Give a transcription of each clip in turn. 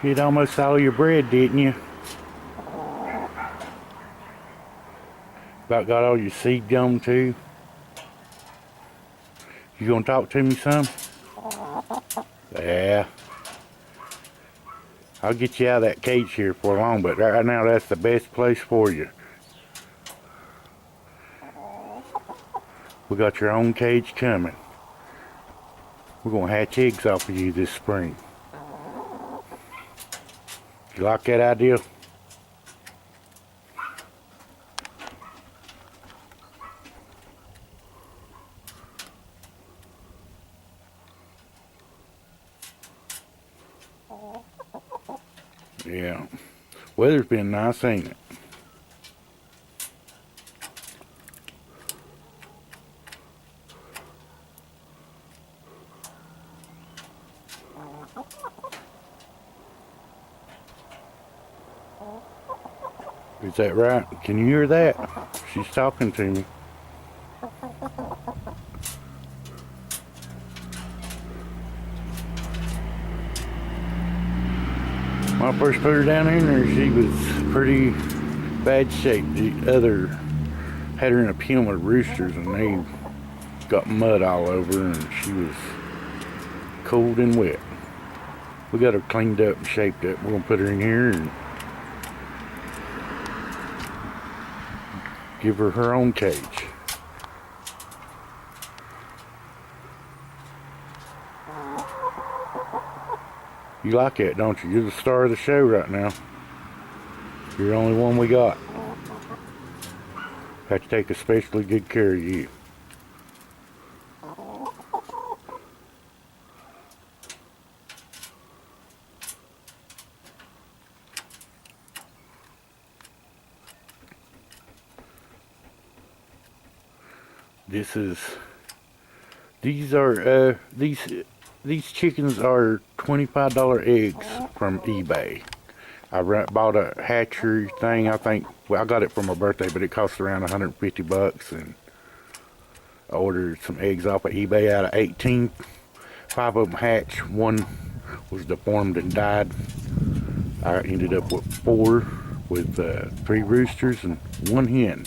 Hit almost all your bread, didn't you? About got all your seed gone too. You gonna talk to me some? Yeah. I'll get you out of that cage here for long, but right now that's the best place for you. We got your own cage coming. We're gonna hatch eggs off of you this spring. You like that idea? Yeah. Weather's been nice, ain't it? Is that right? Can you hear that? She's talking to me. When I first put her down in there, she was pretty bad shape. The other had her in a pen with roosters, and they got mud all over her, and she was cold and wet. We got her cleaned up and shaped up. We're gonna put her in here and give her her own cage. You like that, don't you? You're the star of the show right now. You're the only one we got. Have to take especially good care of you. These chickens are $25 eggs from eBay. I bought a hatchery thing. I think, well, I got it for my birthday, but it cost around 150 bucks, and I ordered some eggs off of eBay out of 18. 5 of them hatched. 1 was deformed and died. I ended up with 4 with 3 roosters and 1 hen.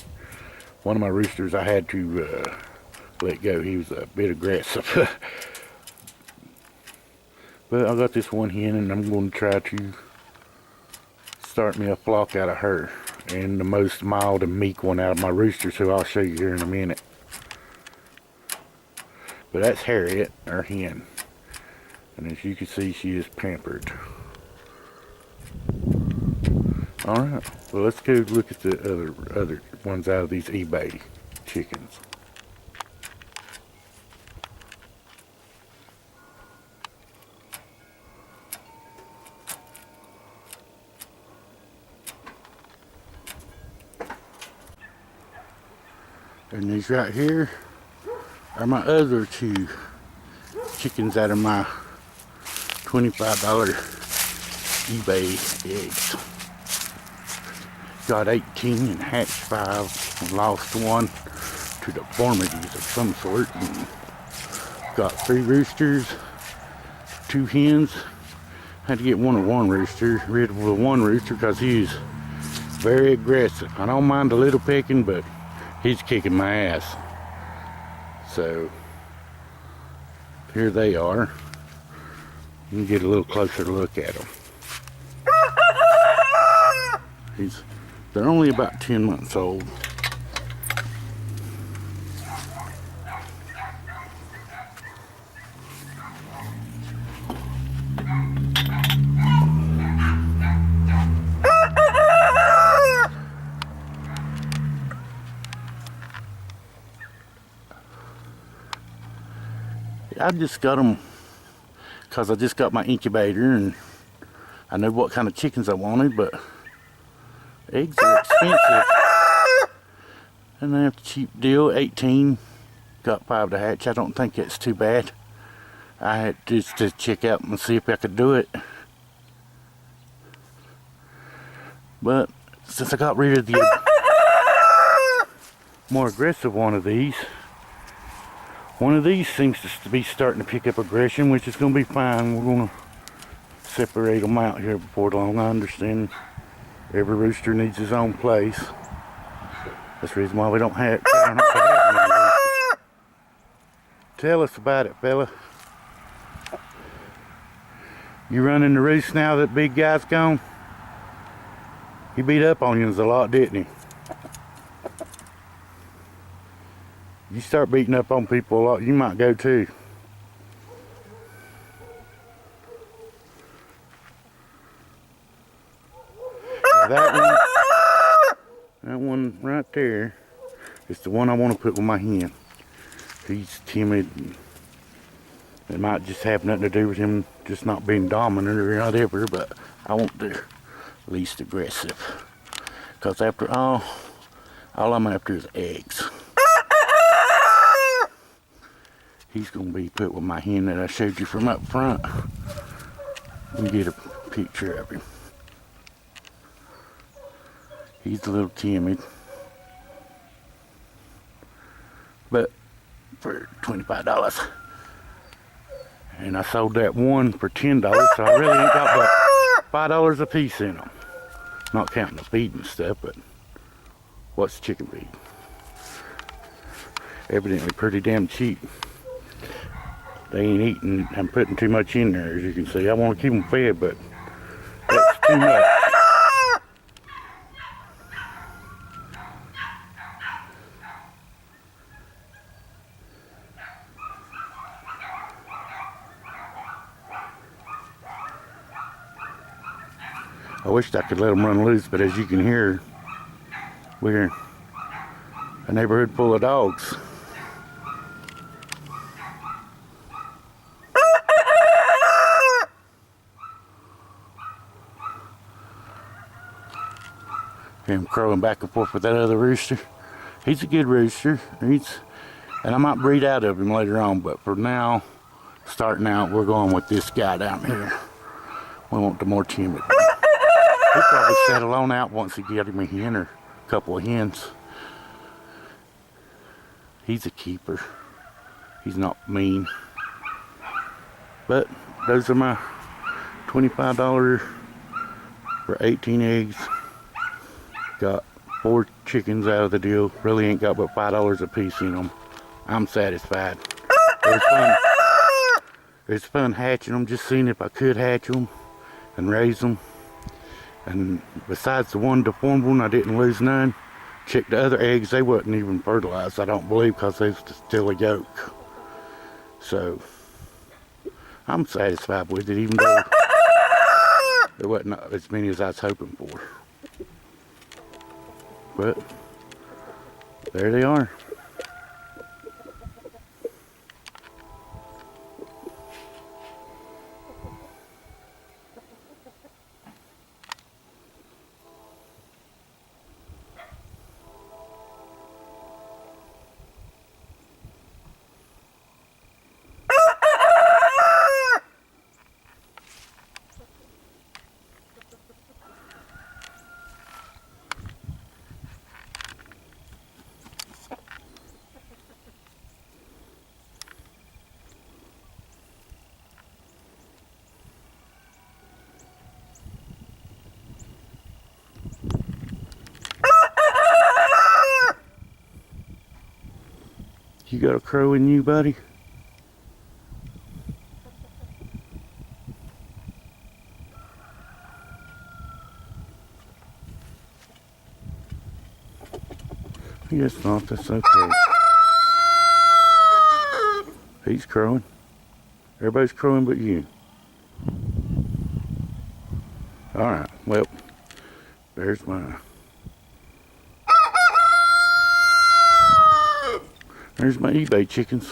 One of my roosters I had to let go. He was a bit aggressive. But I got this 1 hen, and I'm going to try to start me a flock out of her. And the most mild and meek one out of my roosters, who I'll show you here in a minute. But that's Harriet, our hen. And as you can see, she is pampered. Alright, well, let's go look at the other ones out of these eBay chickens. And these right here are my other 2 chickens out of my $25 eBay eggs. Got 18 and hatched 5 and lost 1 to deformities of some sort. And got 3 roosters, 2 hens. Had to get rid of one rooster because he's very aggressive. I don't mind a little pecking, but he's kicking my ass. So here they are. You can get a little closer look at them. They're only about 10 months old. I just got them because I just got my incubator and I know what kind of chickens I wanted, but eggs are expensive. And I have a cheap deal, 18, got 5 to hatch. I don't think that's too bad. I had just to check out and see if I could do it. But since I got rid of the more aggressive one of these seems to be starting to pick up aggression, which is going to be fine. We're going to separate them out here before long. I understand every rooster needs his own place. That's the reason why we don't have many roosters. Tell us about it, fella. You running the roost now that big guy's gone? He beat up on you a lot, didn't he? You start beating up on people a lot, you might go too. Now that one right there is the one I want to put with my hen. He's timid. It might just have nothing to do with him just not being dominant or whatever, but I want the least aggressive. Because after all I'm after is eggs. He's going to be put with my hen that I showed you from up front. Let me get a picture of him. He's a little timid. But for $25. And I sold that one for $10, so I really ain't got but $5 a piece in them. Not counting the feed and stuff, but what's chicken feed? Evidently pretty damn cheap. They ain't eating and putting too much in there, as you can see. I want to keep them fed, but that's too much. I wished I could let them run loose, but as you can hear, we're a neighborhood full of dogs. Him crowing back and forth with that other rooster. He's a good rooster. And I might breed out of him later on, but for now, starting out, we're going with this guy down here. We want the more timid. He'll probably settle on out once he get him a hen or a couple of hens. He's a keeper. He's not mean. But those are my $25 for 18 eggs. Got 4 chickens out of the deal. Really ain't got but $5 a piece in them. I'm satisfied. It was fun. It was fun hatching them, just seeing if I could hatch them and raise them. And besides the one deformed one, I didn't lose none. Checked the other eggs, they wasn't even fertilized, I don't believe, because they was still a yolk. So, I'm satisfied with it, even though there wasn't as many as I was hoping for. But, there they are. You got a crow in you, buddy? Yes, not. That's okay. He's crowing. Everybody's crowing but you. Alright, well, there's my... There's my eBay chickens.